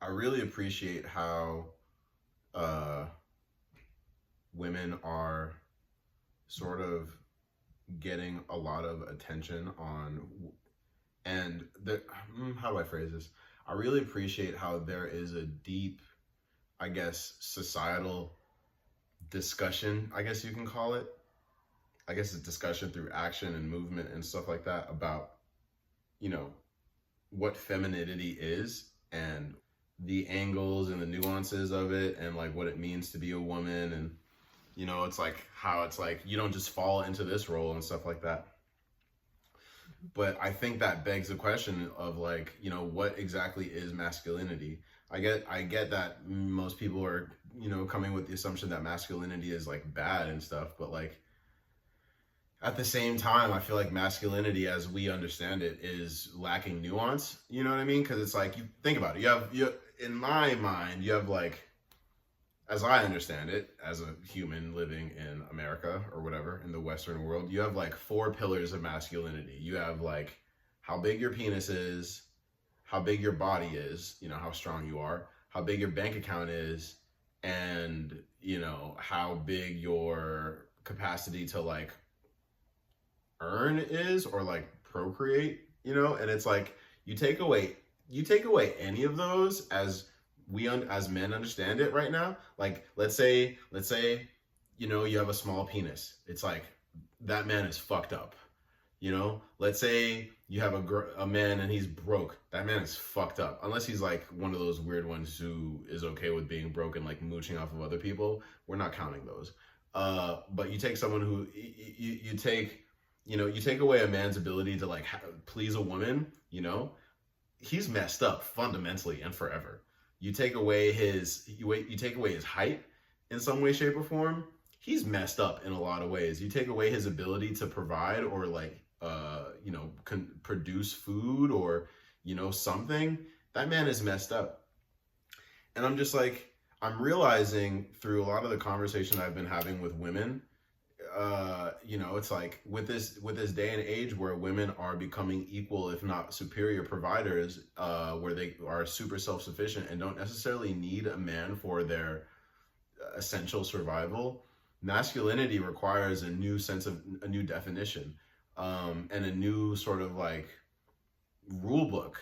I really appreciate how uh, women are sort of getting a lot of attention on, and how do I phrase this? I really appreciate how there is a deep, I guess, societal discussion, I guess you can call it. I guess it's discussion through action and movement and stuff like that about, you know, what femininity is and the angles and the nuances of it and like what it means to be a woman. And it's like how it's like you don't just fall into this role and stuff like that. But I think that begs the question of like, what exactly is masculinity? I get that most people are, coming with the assumption that masculinity is like bad and stuff, but like at the same time, I feel like masculinity as we understand it is lacking nuance. You know what I mean? Because it's like, you think about it. You in my mind, you have like, as I understand it, as a human living in America or whatever, in the Western world, you have like four pillars of masculinity. You have like how big your penis is, how big your body is, how strong you are, how big your bank account is, and, how big your capacity to like earn is or like procreate, and it's like you take away any of those as as men understand it right now. Like let's say you have a small penis. It's like that man is fucked up. Let's say you have a man and he's broke. That man is fucked up. Unless he's like one of those weird ones who is okay with being broke and like mooching off of other people. We're not counting those. But you take someone who you take away a man's ability to like please a woman. He's messed up fundamentally and forever. You take away his height in some way, shape, or form. He's messed up in a lot of ways. You take away his ability to provide or like produce food or something. That man is messed up. And I'm just like, I'm realizing through a lot of the conversation I've been having with women, it's like with this day and age where women are becoming equal, if not superior providers, where they are super self-sufficient and don't necessarily need a man for their essential survival. Masculinity requires a new definition, and a new sort of like rule book.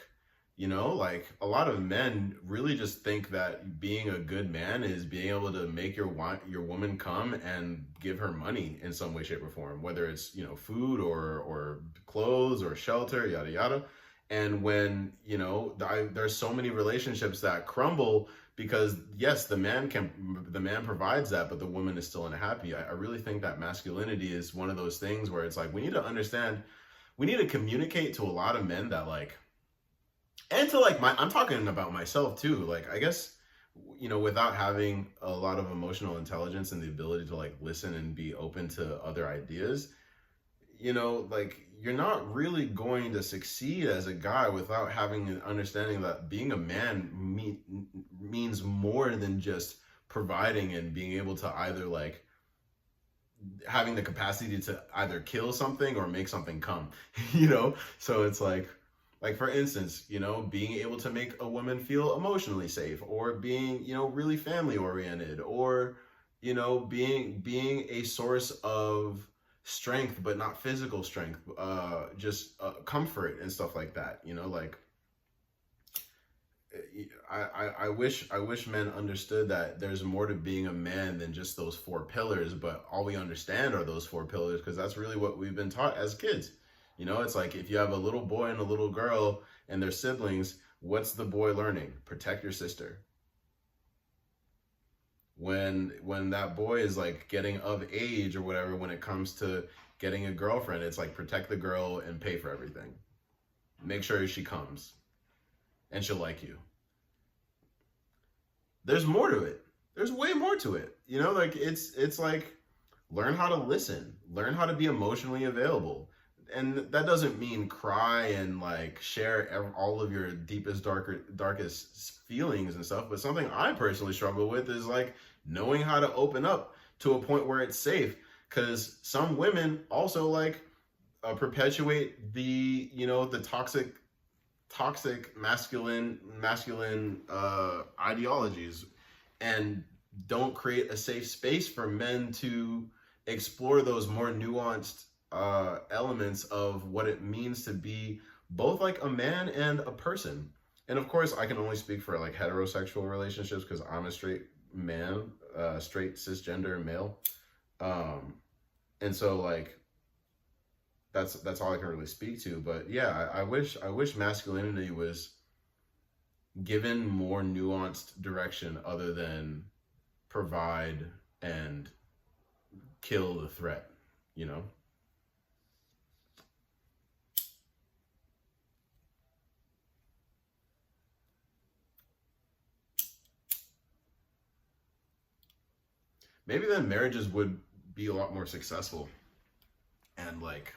Like a lot of men really just think that being a good man is being able to make your woman come and give her money in some way, shape, or form, whether it's food or clothes or shelter, yada yada. And when there's so many relationships that crumble because yes, the man provides that, but the woman is still unhappy. I really think that masculinity is one of those things where it's like we need to communicate to a lot of men that like. And to like I'm talking about myself too. Like, I guess, without having a lot of emotional intelligence and the ability to like listen and be open to other ideas, like you're not really going to succeed as a guy without having an understanding that being a man means more than just providing and being able to either like having the capacity to either kill something or make something come, So it's like for instance, being able to make a woman feel emotionally safe, or being, really family oriented, or, being a source of strength, but not physical strength, just comfort and stuff like that. Like I wish men understood that there's more to being a man than just those four pillars, but all we understand are those four pillars because that's really what we've been taught as kids. It's like if you have a little boy and a little girl and their siblings, what's the boy learning? Protect your sister. When that boy is like getting of age or whatever, when it comes to getting a girlfriend, it's like protect the girl and pay for everything. Make sure she comes and she'll like you. There's more to it. There's way more to it. Like it's like learn how to listen, learn how to be emotionally available. And that doesn't mean cry and like share all of your deepest, darkest feelings and stuff. But something I personally struggle with is like knowing how to open up to a point where it's safe. Because some women also like perpetuate the toxic toxic masculine ideologies, and don't create a safe space for men to explore those more nuanced elements of what it means to be both like a man and a person. And of course, I can only speak for like heterosexual relationships because I'm a straight man, straight cisgender male. And so like that's all I can really speak to. But yeah, I wish masculinity was given more nuanced direction other than provide and kill the threat, you know? Maybe then marriages would be a lot more successful, and like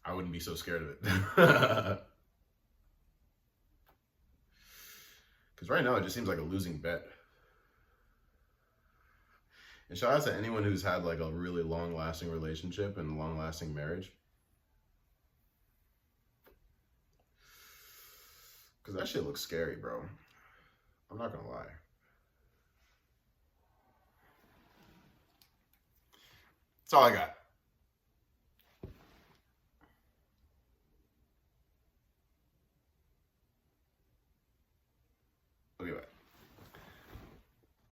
I wouldn't be so scared of it. Because right now it just seems like a losing bet. And shout out to anyone who's had like a really long lasting relationship and long lasting marriage. Because that shit looks scary, bro. I'm not gonna lie. That's all I got.